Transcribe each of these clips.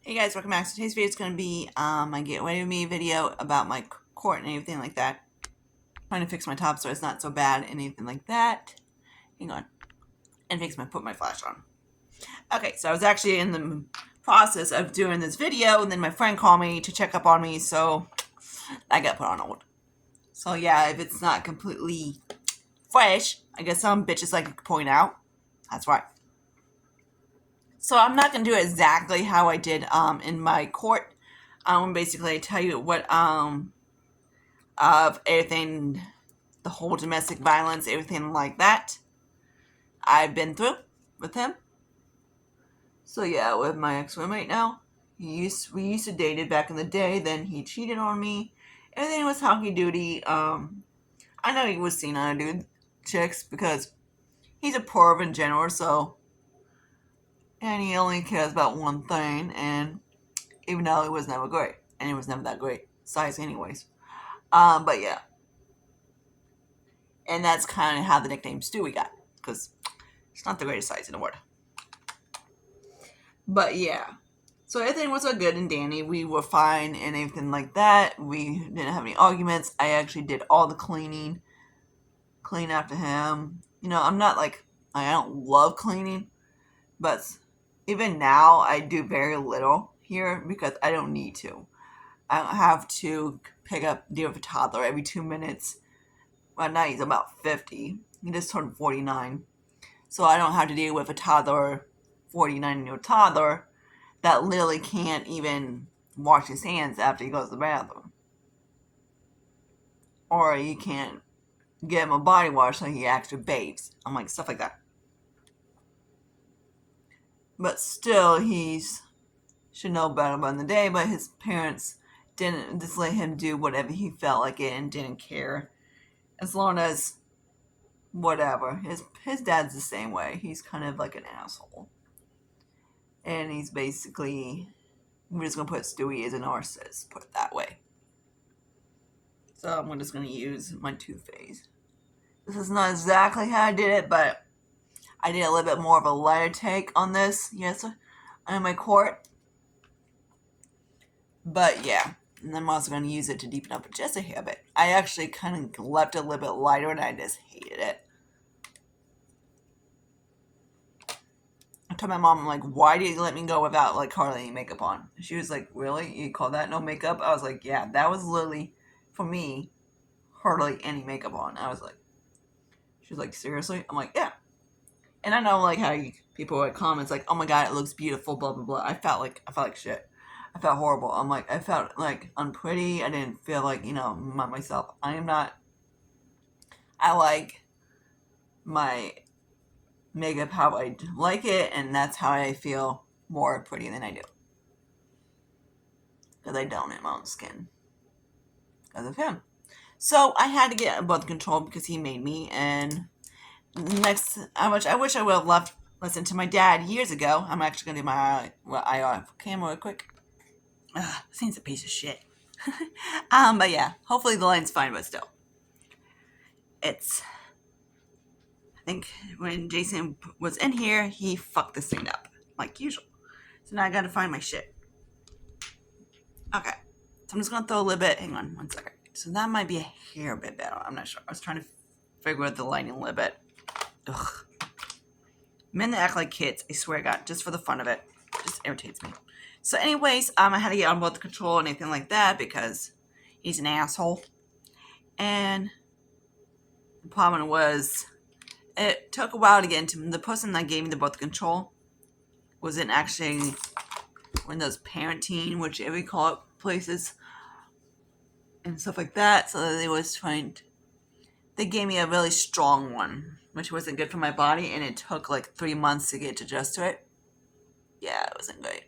Hey guys, welcome back. So today's video is going to be my get away with me video about my court and everything like that. Trying to fix my top so it's not so bad and anything like that. Hang on. And put my flash on. Okay, so I was actually in the process of doing this video and then my friend called me to check up on me, so I got put on hold. So yeah, if it's not completely fresh, I guess some bitches like to point out. That's right. So I'm not going to do it exactly how I did in my court. Basically tell you what of everything, the whole domestic violence, everything like that I've been through with him. So yeah, with my ex-roommate now, we used to date it back in the day. Then he cheated on me. Everything was honky-doody. I know he was seen on dude chicks because he's a perv in general, and he only cares about one thing, and even though it was never great, and it was never that great size anyways. But yeah. And that's kind of how the nickname Stewie got, because it's not the greatest size in the world. But yeah. So everything was all good and dandy. We were fine and everything like that. We didn't have any arguments. I actually did all the clean after him. You know, I'm not like, I don't love cleaning, but even now I do very little here because I don't need to. I don't have to deal with a toddler every 2 minutes. Well, now he's about 50. He just turned 49. So I don't have to deal with a toddler, 49-year-old toddler, that literally can't even wash his hands after he goes to the bathroom. Or you can't get him a body wash so he actually bathes. I'm like, stuff like that. But still, should know better by the day, but his parents didn't just let him do whatever he felt like it and didn't care. As long as whatever. His dad's the same way. He's kind of like an asshole. And he's basically, we're just going to put Stewie as a narcissist, put it that way. So I'm just going to use my toothpaste. This is not exactly how I did it, but I did a little bit more of a lighter take on this, yes, on my court. But yeah, and I'm also going to use it to deepen up just a hair bit. I actually kind of left it a little bit lighter and I just hated it. I told my mom, I'm like, why did you let me go without like hardly any makeup on? She was like, really? You call that no makeup? I was like, yeah, that was literally, for me, hardly any makeup on. I was like, she was like, seriously? I'm like, yeah. And I know like how people write comments like, oh my god, it looks beautiful, blah blah blah. I felt like shit. I felt horrible. I'm like, I felt like unpretty. I didn't feel like, myself. I like my makeup how I like it, and that's how I feel more pretty than I do. Because I don't in my own skin. Because of him. So I had to get birth control because he made me, and I wish I would have listened to my dad years ago. I'm actually going to do my IR camera real quick. This thing's a piece of shit. But yeah, hopefully the line's fine, but still. I think when Jason was in here, he fucked this thing up, like usual. So now I gotta find my shit. Okay, so I'm just gonna throw a little bit, hang on one second. So that might be a hair bit better, I'm not sure. I was trying to figure out the lighting a little bit. Ugh. Men that act like kids, I swear to God, just for the fun of it. Just irritates me. So anyways, I had to get on both the control and anything like that because he's an asshole. And the problem was, it took a while to get into the person that gave me the birth control wasn't actually one of those parenting, whichever you call it, places and stuff like that. So they gave me a really strong one, which wasn't good for my body, and it took like 3 months to get adjusted to it. Yeah, it wasn't great.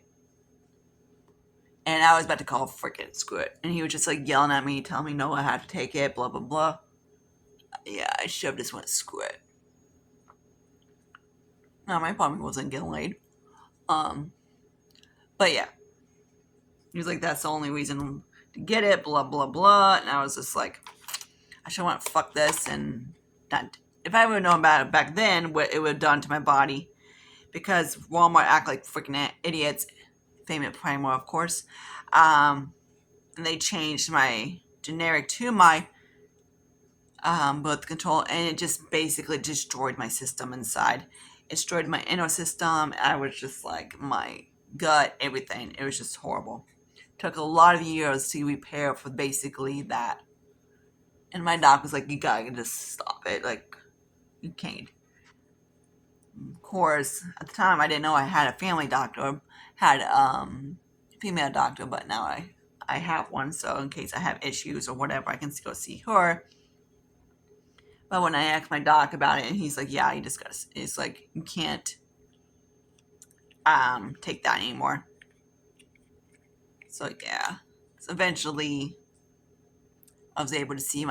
And I was about to call freaking screw it. And he was just like yelling at me, telling me no, I had to take it, blah, blah, blah. Yeah, I shoved this one, screw it. No, my problem wasn't getting laid. But yeah. He was like, that's the only reason to get it, blah, blah, blah. And I was just like, I should want to fuck this. And that, if I would have known about it back then, what it would have done to my body. Because Walmart act like freaking idiots. famous primer, of course. And they changed my generic to my birth control, and it just basically destroyed my system inside. It destroyed my inner system. I was just like, my gut, everything. It was just horrible. Took a lot of years to repair for basically that. And my doc was like, you gotta just stop it. Like, you can't. Of course, at the time I didn't know I had a family doctor, had a female doctor, but now I have one, so in case I have issues or whatever, I can go see her. But when I asked my doc about it, and he's like, yeah, you just gotta, it's like, you can't take that anymore. So yeah. So eventually I was able to see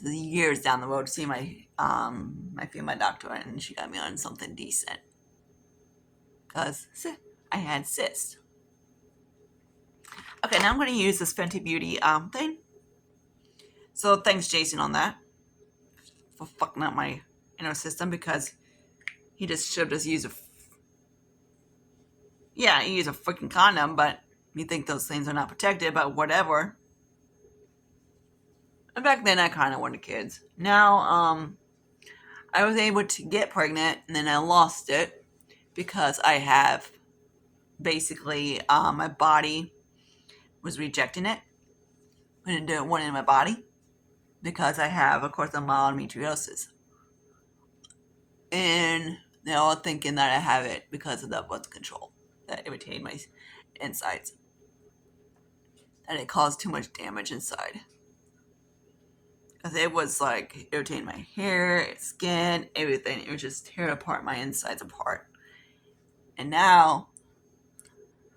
years down the road, to see my female doctor, and she got me on something decent. Because I had cysts. Okay, now I'm going to use this Fenty Beauty thing. So thanks, Jason, on that. For fucking up my inner system, because he just should have just used he used a freaking condom, but you think those things are not protected, but whatever. And back then I kind of wanted kids. Now, I was able to get pregnant, and then I lost it because I have basically, my body was rejecting it. I didn't want it in my body because I have, of course, a mild endometriosis. And they're all thinking that I have it because of the birth control that irritated my insides. That it caused too much damage inside. Because it was like irritating my hair, skin, everything. It was just tearing apart my insides apart. And now,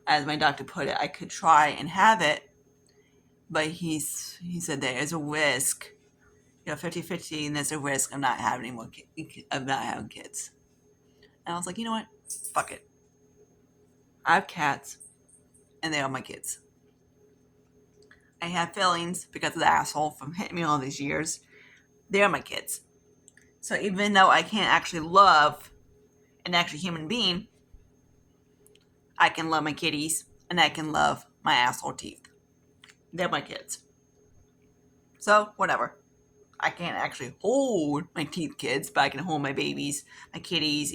as my doctor put it, I could try and have it, but he said there is a risk, 50-50, and there's a risk of not having kids. And I was like, you know what? Fuck it. I have cats, and they are my kids. I have feelings because of the asshole from hitting me all these years. They are my kids. So even though I can't actually love an actual human being, I can love my kitties, and I can love my asshole teeth. They're my kids. So, whatever. I can't actually hold my teeth kids, but I can hold my babies, my kitties,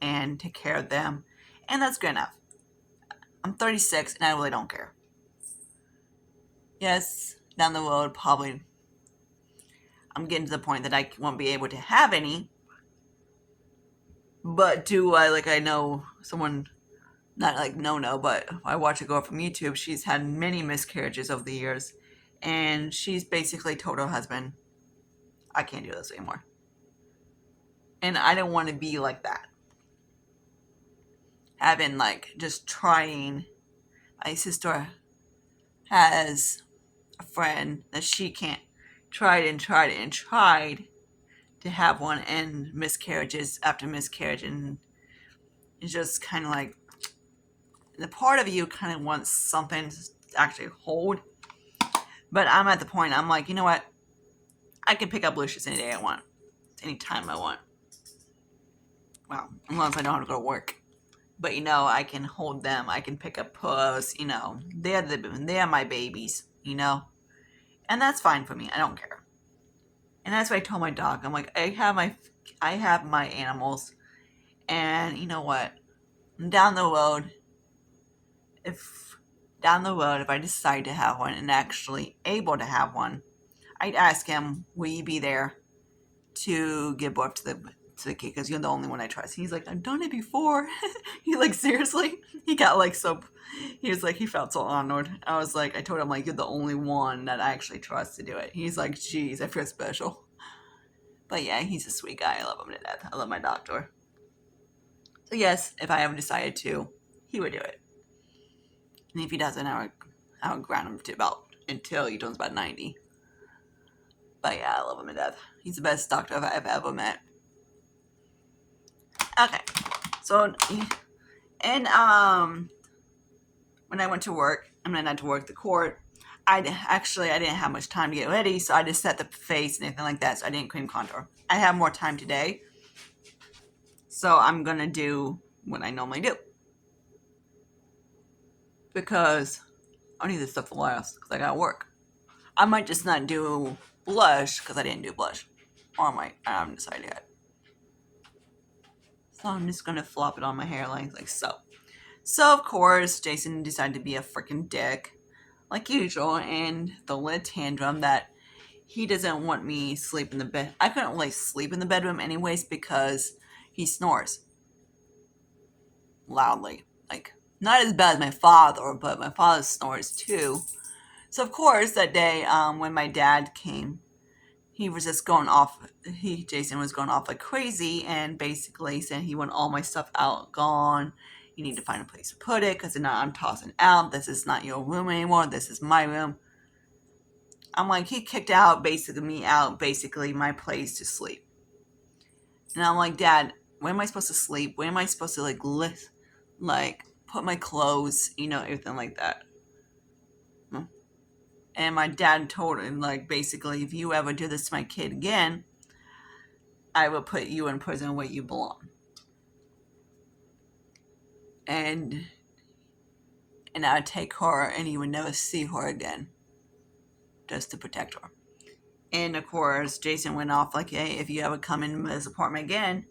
and take care of them. And that's good enough. I'm 36, and I really don't care. Yes, down the road, probably, I'm getting to the point that I won't be able to have any. But do I know someone, not like no, but I watch a girl from YouTube. She's had many miscarriages over the years. And she's basically told her husband, I can't do this anymore. And I don't want to be like that. Having, just trying. My sister has a friend that she can't, tried to have one, and miscarriages after miscarriage, and it's just kind of like, the part of you kind of wants something to actually hold. But I'm at the point, I'm like, you know what? I can pick up Lucius any day I want. Any time I want. Well, unless I don't have to go to work. But, I can hold them. I can pick up Puss, They're my babies, And that's fine for me. I don't care. And that's what I told my dog. I'm like, I have my animals. And you know what? Down the road, if I decide to have one and actually able to have one, I'd ask him, will you be there to give birth to the kid? Because you're the only one I trust. He's like, I've done it before. He's like, seriously? He got he was like, he felt so honored. I told him, you're the only one that I actually trust to do it. He's like, geez, I feel special. But yeah, he's a sweet guy. I love him to death. I love my doctor. So yes, if I ever decided to, he would do it. And if he doesn't, I would ground him until he turns about 90. But yeah, I love him to death. He's the best doctor I've ever met. Okay. So, and when I went to work, not to work, the court, I didn't have much time to get ready, so I just set the face and anything like that, so I didn't cream contour. I have more time today, so I'm going to do what I normally do. because I need this stuff to last because I gotta work. I might just not do blush because I didn't do blush. Or I haven't decided yet. So I'm just gonna flop it on my hairline like so. So of course, Jason decided to be a freaking dick, like usual, and the lit tantrum that he doesn't want me sleep in the bed. I couldn't really sleep in the bedroom anyways because he snores loudly. Like, not as bad as my father, but my father snores too. So of course, that day when my dad came, he was just going off. Jason was going off like crazy, and basically saying he wanted all my stuff out, gone. You need to find a place to put it because I'm tossing out. This is not your room anymore. This is my room. I'm like, he kicked out basically me out, basically my place to sleep. And I'm like, Dad, where am I supposed to sleep? Where am I supposed to like put my clothes, everything like that. And my dad told him, like, basically, if you ever do this to my kid again, I will put you in prison where you belong. And I'd take her and you would never see her again. Just to protect her. And of course, Jason went off like, hey, if you ever come in his apartment again,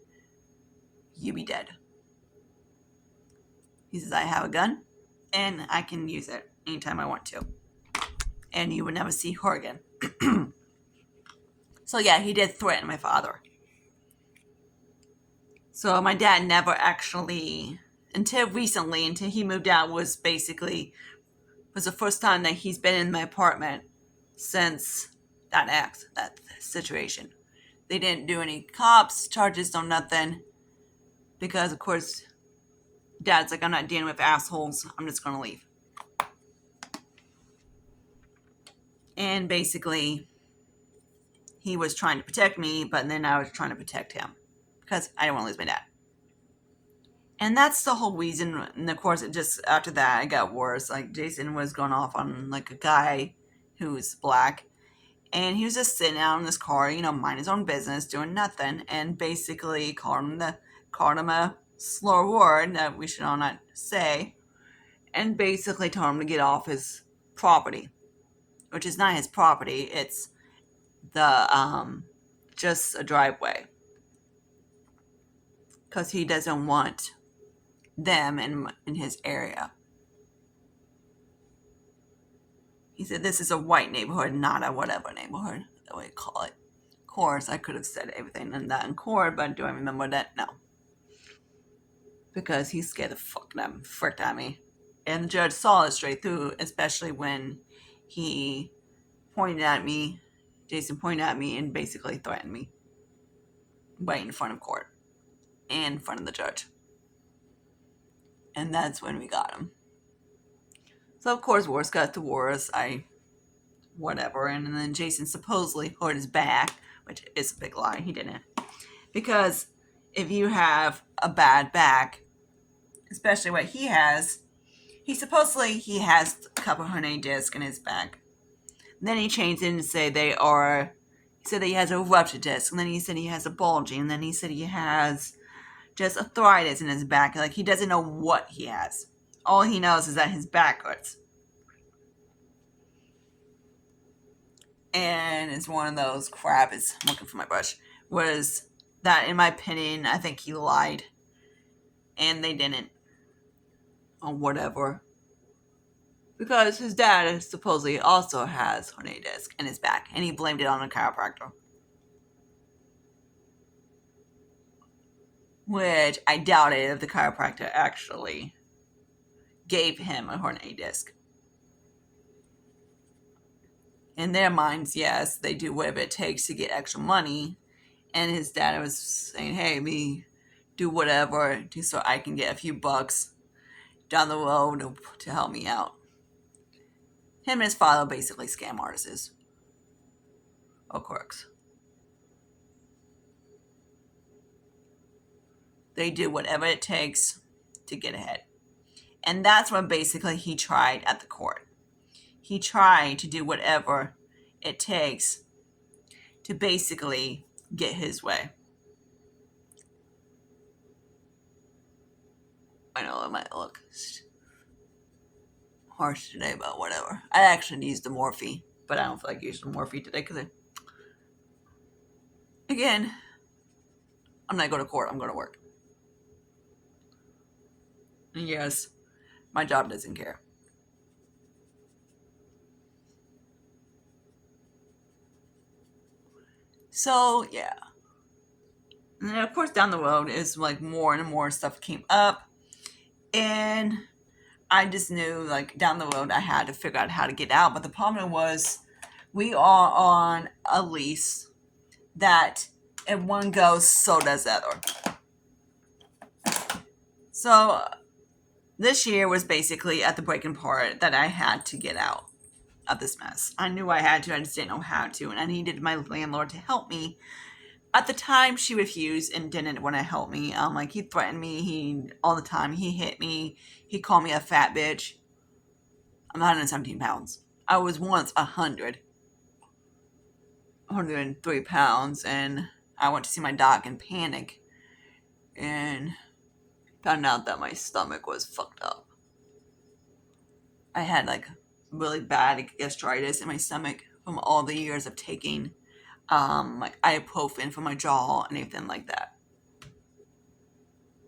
you be dead. He says, I have a gun and I can use it anytime I want to. And you would never see her again. So yeah, he did threaten my father. So my dad never actually, until recently, until he moved out, was the first time that he's been in my apartment since that situation. They didn't do any cops, charges, no nothing. Because of course, Dad's like, I'm not dealing with assholes. I'm just gonna leave. And basically, he was trying to protect me, but then I was trying to protect him. Because I didn't want to lose my dad. And that's the whole reason. And of course, it just, after that, it got worse. Like, Jason was going off on, like, a guy who's black. And he was just sitting out in his car, mind his own business, doing nothing. And basically called him a slur word that we should all not say. And basically told him to get off his property. Which is not his property. It's just a driveway. Because he doesn't want them in his area. He said this is a white neighborhood, not a whatever neighborhood, the way you call it. Of course, I could have said everything in that in court, but do I remember that? No. Because he scared the frick out of me. And the judge saw it straight through, especially when he Jason pointed at me and basically threatened me. Right in front of court. And in front of the judge. And that's when we got him. So of course, worse got to worse. Whatever. And then Jason supposedly hurt his back, which is a big lie. He didn't. Because if you have a bad back, especially what he has, he has a couple herniated discs in his back. And then he changed it and said he said that he has a ruptured disc. And then he said he has a bulging. And then he said he has just arthritis in his back. Like, he doesn't know what he has. All he knows is that his back hurts. And it's one of those I'm looking for my brush, was that, in my opinion, I think he lied. And they didn't. Or whatever. Because his dad supposedly also has herniated disc in his back. And he blamed it on a chiropractor. Which I doubted if the chiropractor actually gave him a herniated disc. In their minds, yes, they do whatever it takes to get extra money. And his dad was saying, hey, me do whatever so I can get a few bucks down the road to help me out. Him and his father basically scam artists. Or crooks. They do whatever it takes to get ahead. And that's what basically he tried at the court. He tried to do whatever it takes to basically get his way. I know it might look. harsh today, but whatever. I actually used the morphine, but I don't feel like using the morphine today because, again, I'm not going to court. I'm going to work. And yes, my job doesn't care. So, yeah. And then, of course, down the road is like more and more stuff came up. And I just knew, like, down the road, I had to figure out how to get out. But the problem was, we are on a lease that if one goes, so does the other. So this year was basically at the breaking part that I had to get out of this mess. I knew I had to, I just didn't know how to, and I needed my landlord to help me. At the time, she refused and didn't want to help me. Like, he threatened me, all the time. He hit me. He called me a fat bitch. I'm 117 pounds. I was once 103 pounds, and I went to see my doc in panic, and found out that my stomach was fucked up. I had like really bad gastritis in my stomach from all the years of taking like ibuprofen for my jaw and anything like that.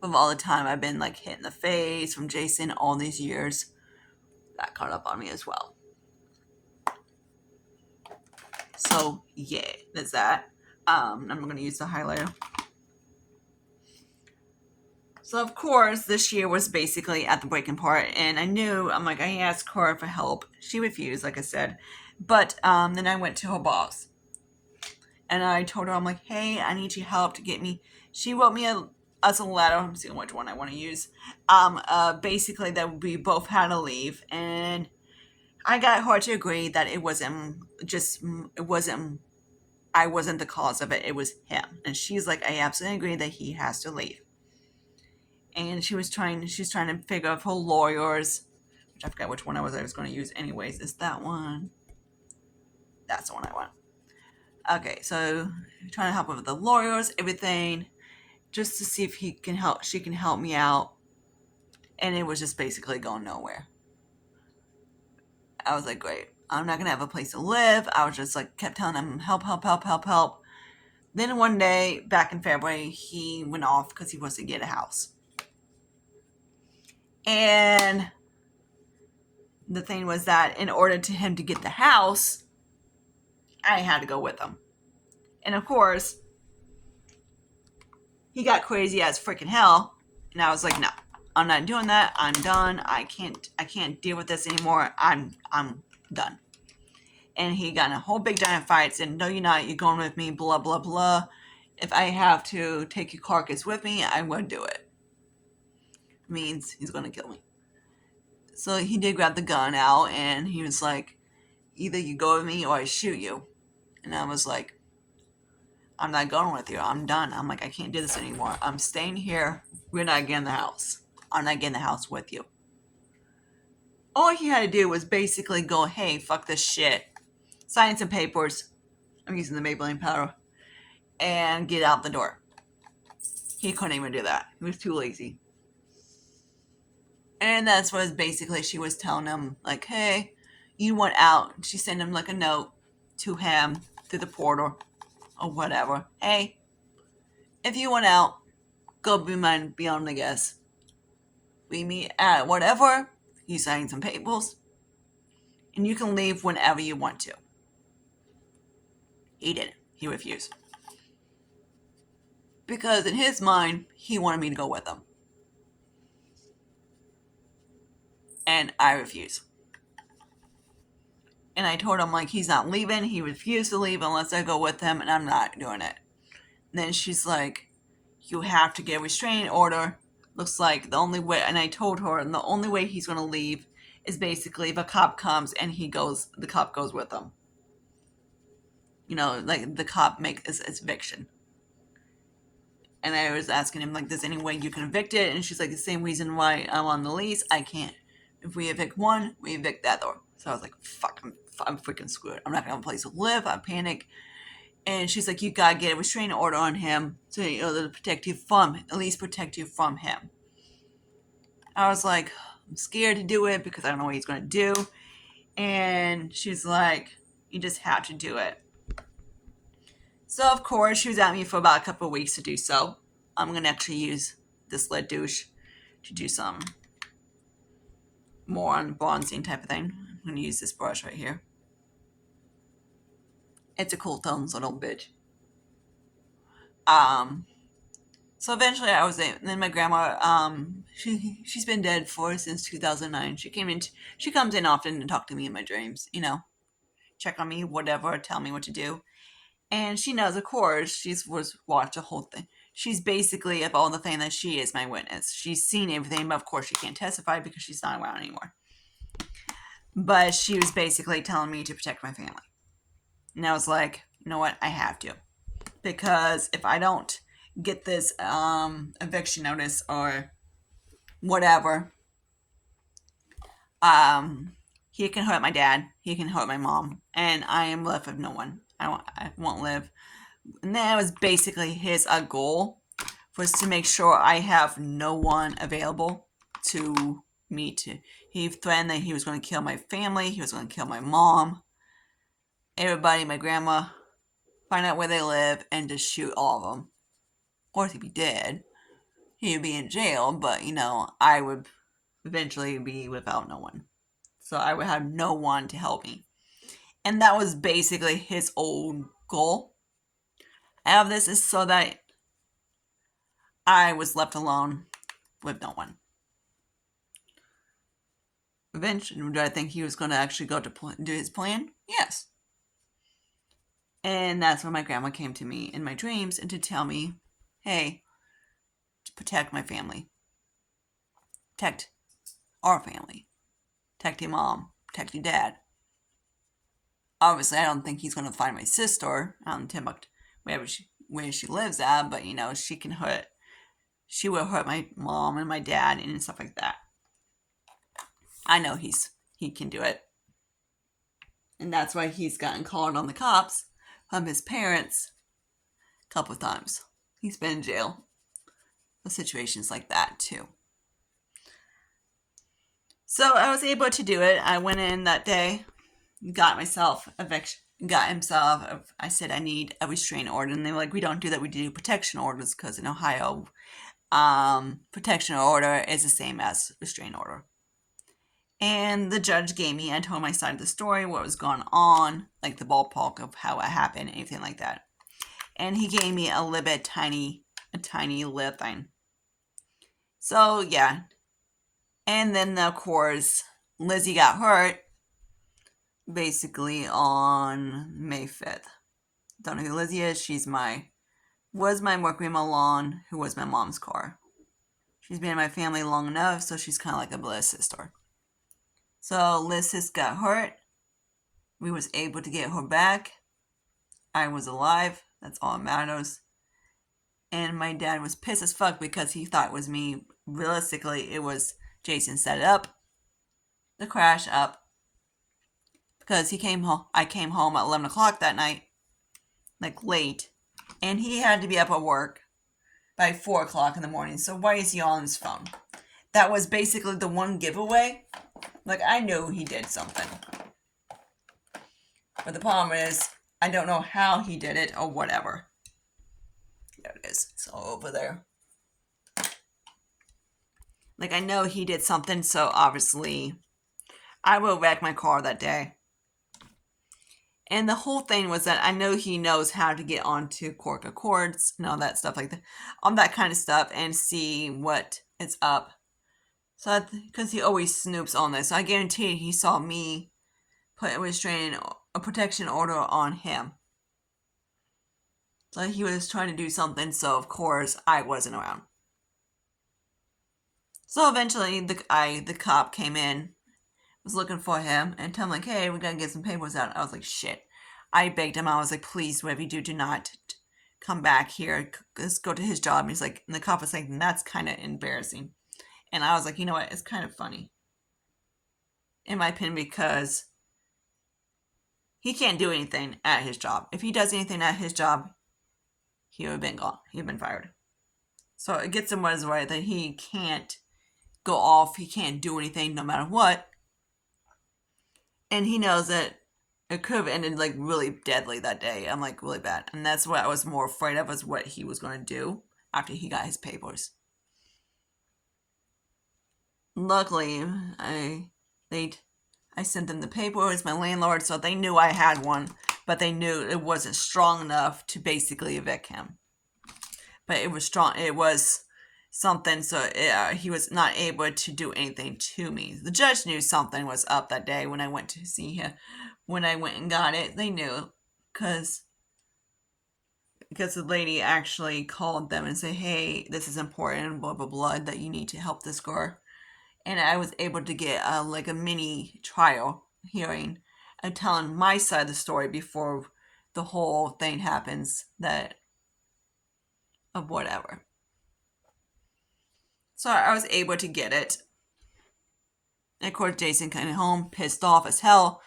From all the time I've been like hit in the face from Jason all these years, that caught up on me as well. So yeah, there's that. I'm gonna use the highlighter. So of course, this year was basically at the breaking part, and I asked her for help. She refused, like I said, but then I went to her boss, and I told her, I'm like, hey, I need your help to get me. She wrote me us a letter. I'm seeing which one I want to use. Basically that we both had to leave, and I got her to agree that it wasn't. I wasn't the cause of it. It was him, and she's like, I absolutely agree that he has to leave. And she's trying to figure out her lawyers, which I forgot which one I was going to use anyways. Is that one? That's the one I want. Okay, so trying to help with the lawyers, everything, just to see if she can help me out. And it was just basically going nowhere. I was like, great, I'm not gonna have a place to live. I was just like, kept telling him, help, help, help, help, help. Then one day, back in February, he went off because he wants to get a house. And the thing was that in order to him to get the house, I had to go with him. And of course, he got crazy as freaking hell. And I was like, no, I'm not doing that. I'm done. I can't deal with this anymore. I'm done. And he got in a whole big giant fight, said, no, you're not. You're going with me, blah, blah, blah. If I have to take your carcass with me, I will do it. Means he's going to kill me. So he did grab the gun out, and he was like, either you go with me or I shoot you. And I was like, I'm not going with you. I'm done. I'm like, I can't do this anymore. I'm staying here. We're not getting the house. I'm not getting the house with you. All he had to do was basically go, hey, fuck this shit. Sign some papers. I'm using the Maybelline powder. And get out the door. He couldn't even do that. He was too lazy. And that's what basically she was telling him, like, hey, you want out. She sent him like a note to him through the portal or whatever. Hey, if you want out, go be mine beyond the guess. We meet at whatever. You sign some papers. And you can leave whenever you want to. He didn't. He refused. Because in his mind, he wanted me to go with him. And I refuse. And I told him, like, he's not leaving. He refused to leave unless I go with him, and I'm not doing it. And then she's like, you have to get a restraining order. Looks like the only way, and I told her, and the only way he's going to leave is basically if a cop comes and the cop goes with him. You know, like the cop makes its eviction. And I was asking him, like, there's any way you can evict it? And she's like, the same reason why I'm on the lease, I can't. If we evict one, we evict the other. So I was like, fuck, I'm freaking screwed. I'm not going to have a place to live. I panic. And she's like, you got to get a restraining order on him to protect you from, at least protect you from him. I was like, I'm scared to do it because I don't know what he's going to do. And she's like, you just have to do it. So, of course, she was at me for about a couple of weeks to do so. I'm going to actually use this lead douche to do some more on bronzing type of thing. I'm going to use this brush right here. It's a cool tones little bitch. So eventually I was there. And then my grandma, she's been dead since 2009. She comes in often to talk to me in my dreams, check on me, whatever, tell me what to do. And she knows, of course, was watched the whole thing. She's basically, of all the thing that she is my witness. She's seen everything, but of course she can't testify because she's not around anymore. But she was basically telling me to protect my family. And I was like, you know what? I have to. Because if I don't get this eviction notice or whatever, he can hurt my dad, he can hurt my mom, and I am left with no one. I won't live. And that was basically his goal, was to make sure I have no one available to me to. He threatened that he was going to kill my family, he was going to kill my mom, everybody, my grandma, find out where they live, and just shoot all of them. Of course, if he did, he would be in jail, but, I would eventually be without no one. So I would have no one to help me. And that was basically his old goal. I have this is so that I was left alone with no one. Eventually, do I think he was going to actually go to do his plan? Yes. And that's when my grandma came to me in my dreams and to tell me, hey, to protect my family. Protect our family. Protect your mom. Protect your dad. Obviously, I don't think he's going to find my sister out in Timbuktu, where she lives at, but, she will hurt my mom and my dad and stuff like that. I know he can do it. And that's why he's gotten called on the cops from his parents a couple of times. He's been in jail for situations like that too. So I was able to do it. I went in that day, got myself eviction, I said I need a restraining order, and they were like, we don't do that, we do protection orders, because in Ohio, protection order is the same as restraining order. And the judge I told my side of the story, what was going on, like the ballpark of how it happened, anything like that. And he gave me a little bit tiny little thing. So, yeah. And then, of course, Lizzie got hurt basically on May 5th. Don't know who Lizzie is. Was my work grandma Lawn, who was my mom's car. She's been in my family long enough, so she's kind of like a blood sister. So Liz got hurt. We was able to get her back. I was alive. That's all that matters. And my dad was pissed as fuck because he thought it was me. Realistically, it was Jason set it up. The crash up. Because he came home. I came home at 11 o'clock that night. Like late. And he had to be up at work by 4 o'clock in the morning. So why is he on his phone? That was basically the one giveaway. Like, I knew he did something. But the problem is, I don't know how he did it or whatever. There it is. It's all over there. Like, I know he did something, so obviously I will wreck my car that day. And the whole thing was that I know he knows how to get onto Cork Accords and all that stuff like that. All that kind of stuff, and see what is up. So, because he always snoops on this. So I guarantee he saw me put a protection order on him. So he was trying to do something, so of course I wasn't around. So eventually the cop came in, was looking for him, and told him like, hey, we gotta get some papers out. I was like, shit. I begged him. I was like, please, whatever you do not come back here. Let's go to his job. And he's like, and the cop was like, that's kind of embarrassing. And I was like, you know what? It's kind of funny, in my opinion, because he can't do anything at his job. If he does anything at his job, he would have been gone. He would have been fired. So it gets him what is right that he can't go off. He can't do anything no matter what. And he knows that it could have ended like really deadly that day. I'm like really bad. And that's what I was more afraid of, was what he was going to do after he got his papers. Luckily, I sent them the papers, my landlord, so they knew I had one, but they knew it wasn't strong enough to basically evict him. But it was strong. It was something, so he was not able to do anything to me. The judge knew something was up that day when I went to see him. When I went and got it, they knew, because the lady actually called them and said, "Hey, this is important, blah blah blah, that you need to help this girl." And I was able to get like a mini trial hearing and telling my side of the story before the whole thing happens, that of whatever. So I was able to get it. And of course, Jason came home pissed off as hell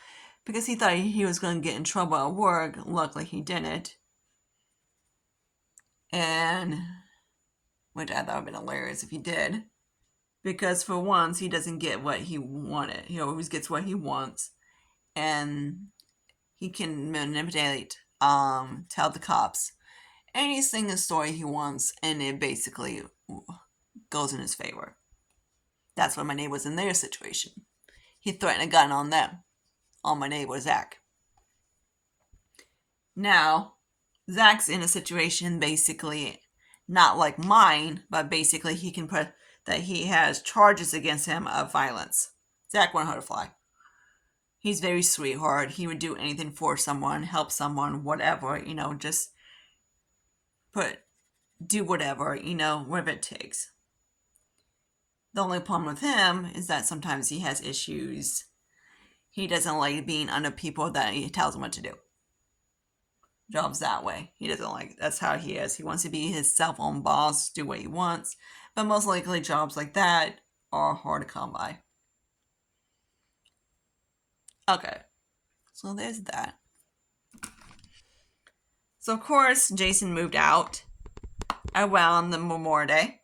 because he thought he was going to get in trouble at work. Luckily, he didn't. And which I thought would have been hilarious if he did. Because for once, he doesn't get what he wanted. He always gets what he wants. And he can manipulate, tell the cops any single story he wants, and it basically goes in his favor. That's what my neighbor was in their situation. He threatened a gun on them, on my neighbor Zach. Now, Zach's in a situation basically not like mine, but basically he can put that he has charges against him of violence. Zach won't hurt a fly. He's very sweetheart. He would do anything for someone, help someone, whatever, just do whatever, whatever it takes. The only problem with him is that sometimes he has issues. He doesn't like being under people that he tells him what to do. Jobs that way. He doesn't like, that's how he is. He wants to be his self-own boss, do what he wants. But most likely jobs like that are hard to come by. Okay. So there's that. So of course, Jason moved out around the Memorial Day.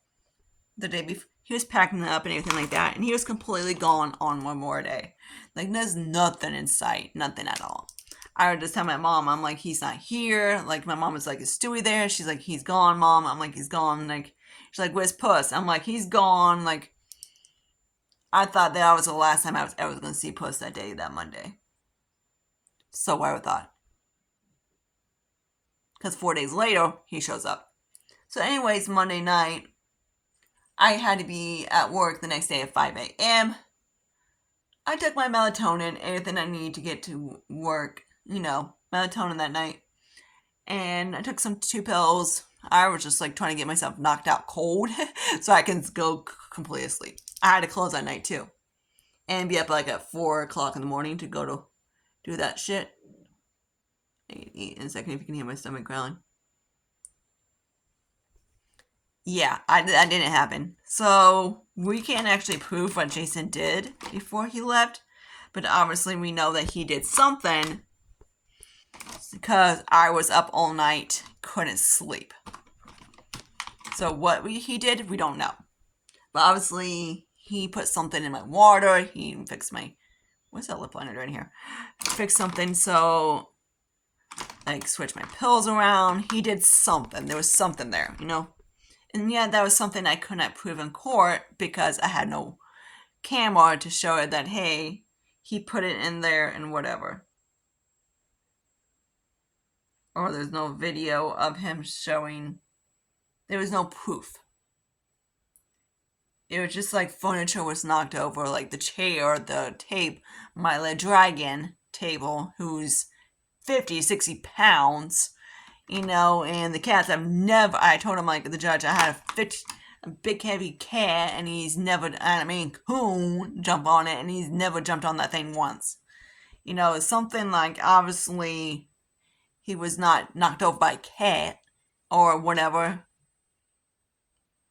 The day before. He was packing up and everything like that. And he was completely gone on Memorial Day. Like, there's nothing in sight. Nothing at all. I would just tell my mom, I'm like, he's not here. Like, my mom was like, is Stewie there? She's like, he's gone, Mom. I'm like, he's gone. Like, she's like, where's Puss? I'm like, he's gone. Like, I thought that was the last time I was ever going to see Puss that day, that Monday. So I thought. Because 4 days later, he shows up. So anyways, Monday night, I had to be at work the next day at 5 a.m. I took my melatonin, everything I need to get to work, melatonin that night. And I took 2 pills. I was just like trying to get myself knocked out cold so I can go completely asleep. I had to close that night too. And be up like at 4 o'clock in the morning to go to do that shit. Eat in a second if you can hear my stomach growling. Yeah, that didn't happen. So we can't actually prove what Jason did before he left. But obviously we know that he did something because I was up all night, couldn't sleep. So what he did, we don't know. But obviously he put something in my water. He fixed my... What's that lip liner doing here? Fixed something so... Like switch my pills around. He did something. There was something there, And yeah, that was something I could not prove in court because I had no camera to show it that, hey, he put it in there and whatever. Or there's no video of him showing. There was no proof. It was just like furniture was knocked over, like the chair, the tape, my little dragon table, who's 50, 60 pounds. And the cats, I told him, like, the judge, I had a big heavy cat, and he's never, coon, jump on it, and he's never jumped on that thing once. It's something like, obviously, he was not knocked over by a cat, or whatever.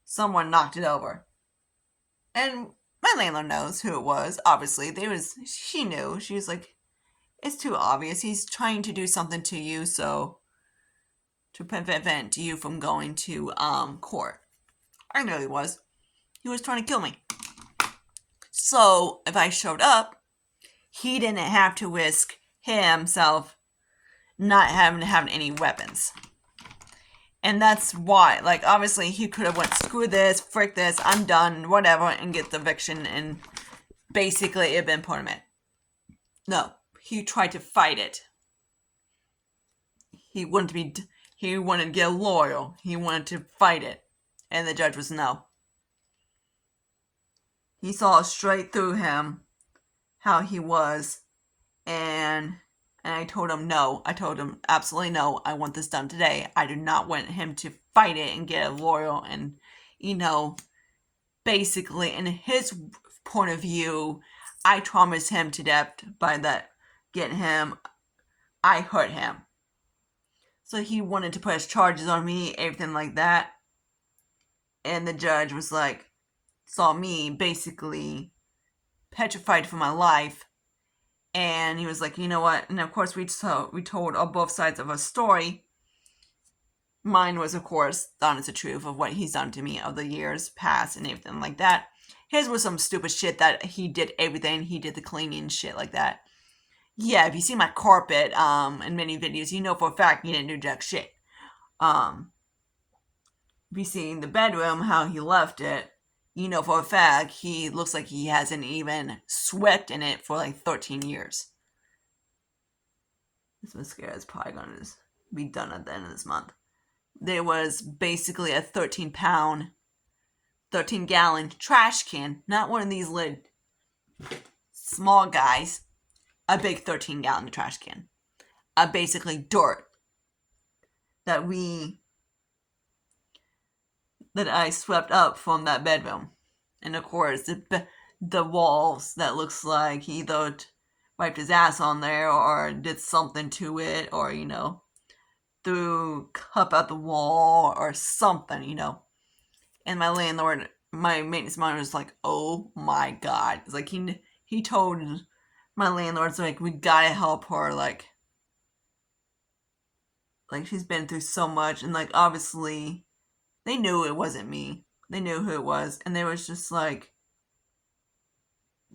Someone knocked it over. And my landlord knows who it was, obviously. She knew. She was like, it's too obvious. He's trying to do something to you, so... to prevent you from going to court. I knew he was. He was trying to kill me. So if I showed up, he didn't have to risk himself not having to have any weapons. And that's why, like, obviously he could have went, screw this, frick this, I'm done, whatever, and get the eviction, and basically it been permanent. No, he tried to fight it. He wanted to get loyal. He wanted to fight it. And the judge was no. He saw straight through him how he was, and I told him no. I told him absolutely no. I want this done today. I do not want him to fight it and get loyal, and basically in his point of view, I traumatized him to death by that getting him. I hurt him. So he wanted to press charges on me, everything like that. And the judge was like, saw me basically petrified for my life. And he was like, you know what? And of course, we told on both sides of a story. Mine was, of course, the honest truth of what he's done to me of the years past and everything like that. His was some stupid shit that he did everything. He did the cleaning and shit like that. Yeah, if you see my carpet in many videos, you know for a fact he didn't do jack shit. If you see in the bedroom how he left it, you know for a fact he looks like he hasn't even swept in it for like 13 years. This mascara is probably going to be done at the end of this month. There was basically a 13-gallon trash can, not one of these little small guys, a big 13-gallon trash can. Basically dirt that I swept up from that bedroom. And of course, the walls that looks like he either wiped his ass on there or did something to it, or, threw cup at the wall or something, And my landlord, my maintenance manager was like, oh my God. It's like he told my landlord's like, we gotta help her, like she's been through so much, and like obviously they knew it wasn't me. They knew who it was, and they was just like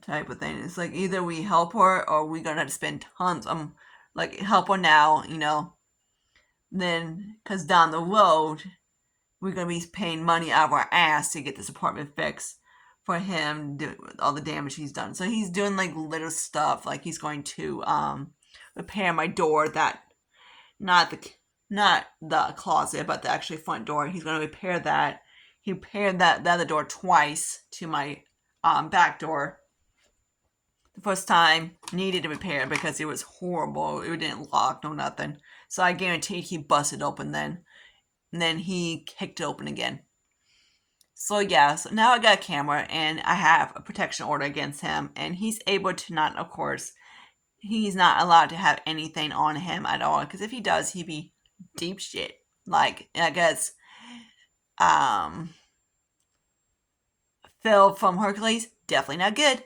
type of thing. It's like either we help her or we're gonna have to spend tons. Like help her now, Then, cause down the road we're gonna be paying money out of our ass to get this apartment fixed for him, do all the damage he's done. So he's doing like little stuff, like he's going to repair my door, that not the closet, but the actually front door. He's going to repair that. He repaired the other door twice to my back door. The first time needed to repair because it was horrible. It didn't lock, no nothing. So I guaranteed he busted open then. And then he kicked it open again. So yeah, so now I got a camera and I have a protection order against him. And he's able to not, of course, he's not allowed to have anything on him at all. Because if he does, he'd be deep shit. Like, I guess, Phil from Hercules, definitely not good.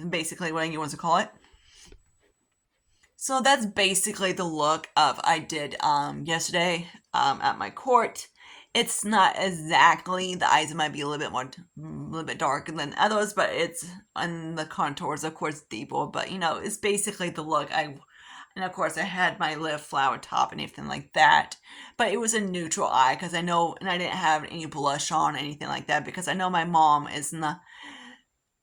Basically what he wants to call it. So that's basically the look of I did yesterday at my court. It's not exactly, the eyes might be a little bit darker than others, but it's on the contours, of course, deeper. But it's basically the look. And of course I had my little flower top and everything like that, but it was a neutral eye because I know, and I didn't have any blush on, anything like that, because I know my mom is not.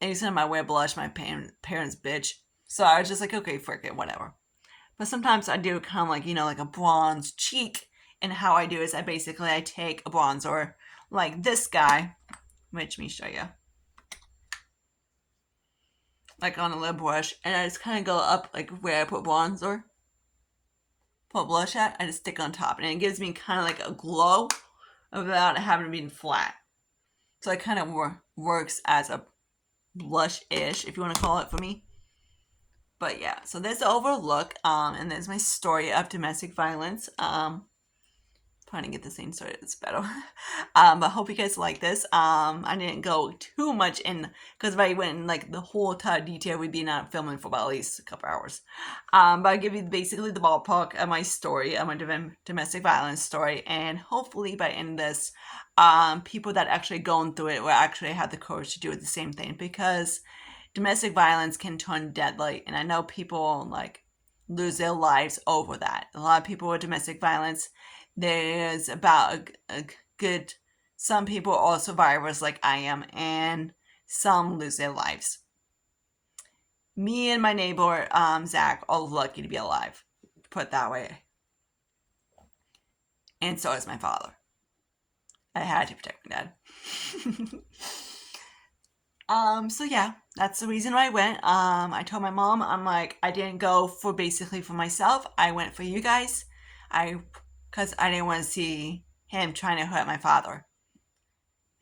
Anytime I wear blush, my parents bitch. So I was just like, okay, frick it, whatever. But sometimes I do kind of like, like a bronze cheek. And how I do is I take a bronzer like this guy, which let me show you. Like on a little brush. And I just kind of go up like where I put bronzer. Put blush at. I just stick on top. And it gives me kind of like a glow without having to be flat. So it kind of works as a blush-ish, if you want to call it, for me. But yeah, so there's the overall look, and there's my story of domestic violence. trying to get the same story that's better. But hope you guys like this. I didn't go too much in, because if I went in like the whole entire detail, we'd be not filming for about at least a couple hours. But I give you basically the ballpark of my story, of my domestic violence story, and hopefully by end of this, people that actually going through it will actually have the courage to do the same thing, because domestic violence can turn deadly, and I know people like lose their lives over that. A lot of people with domestic violence, there's about a good, some people are survivors like I am, and some lose their lives. Me and my neighbor, Zach, are lucky to be alive, put it that way. And so is my father. I had to protect my dad. So yeah, that's the reason why I went. I told my mom, I'm like, I didn't go for basically for myself. I went for you guys. Because I didn't want to see him trying to hurt my father.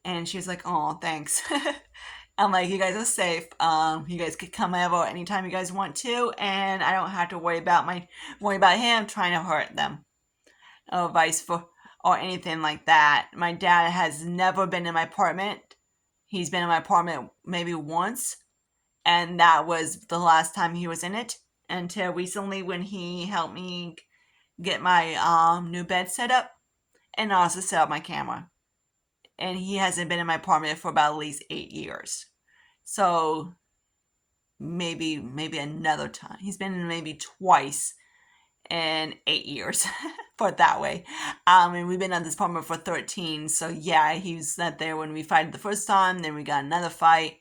And she was like, oh, thanks. I'm like, you guys are safe. You guys could come over anytime you guys want to, and I don't have to worry about him trying to hurt them, or or anything like that. My dad has never been in my apartment. He's been in my apartment maybe once, and that was the last time he was in it, until recently when he helped me get my new bed set up and also set up my camera. And he hasn't been in my apartment for about at least 8 years. So maybe another time. He's been in maybe twice in 8 years. Put it that way. And we've been in this apartment for 13. So yeah, he was not there when we fight the first time. Then we got another fight.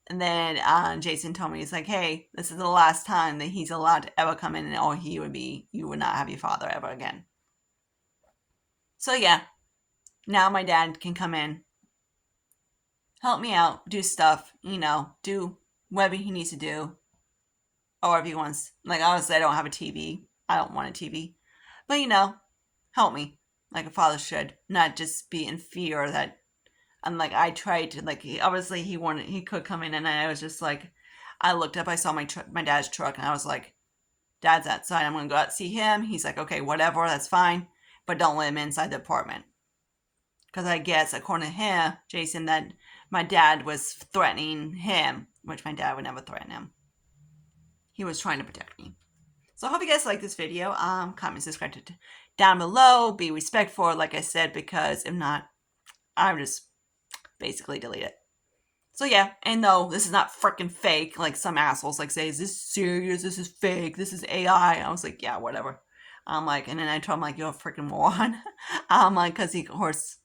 And then Jason told me, he's like, hey, this is the last time that he's allowed to ever come in, or you would not have your father ever again. So yeah, now my dad can come in, help me out, do stuff, do whatever he needs to do, or whatever he wants. Like, honestly, I don't have a TV. I don't want a TV. But, help me, like a father should, not just be in fear that, and like, I tried to, like, obviously he could come in, and I was just like, I looked up, I saw my dad's truck, and I was like, Dad's outside, I'm going to go out see him. He's like, okay, whatever, that's fine, but don't let him inside the apartment. Because I guess, according to him, Jason, that my dad was threatening him, which my dad would never threaten him. He was trying to protect me. So I hope you guys like this video. Comment, subscribe down below. Be respectful, like I said, because if not, I would just basically delete it. So yeah, and no, this is not freaking fake, like some assholes like say, is this serious? This is fake. This is AI. I was like, yeah, whatever. I'm like, and then I told him, like, you're a freaking moron. I'm like, because he, of course,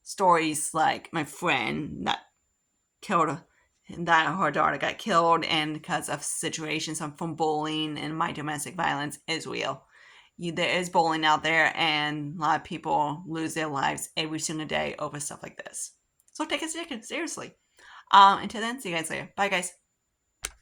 stories like my friend that killed, that her daughter got killed, and because of situations from bullying and my domestic violence is real. There is bullying out there, and a lot of people lose their lives every single day over stuff like this. So take it seriously. Until then, see you guys later. Bye, guys.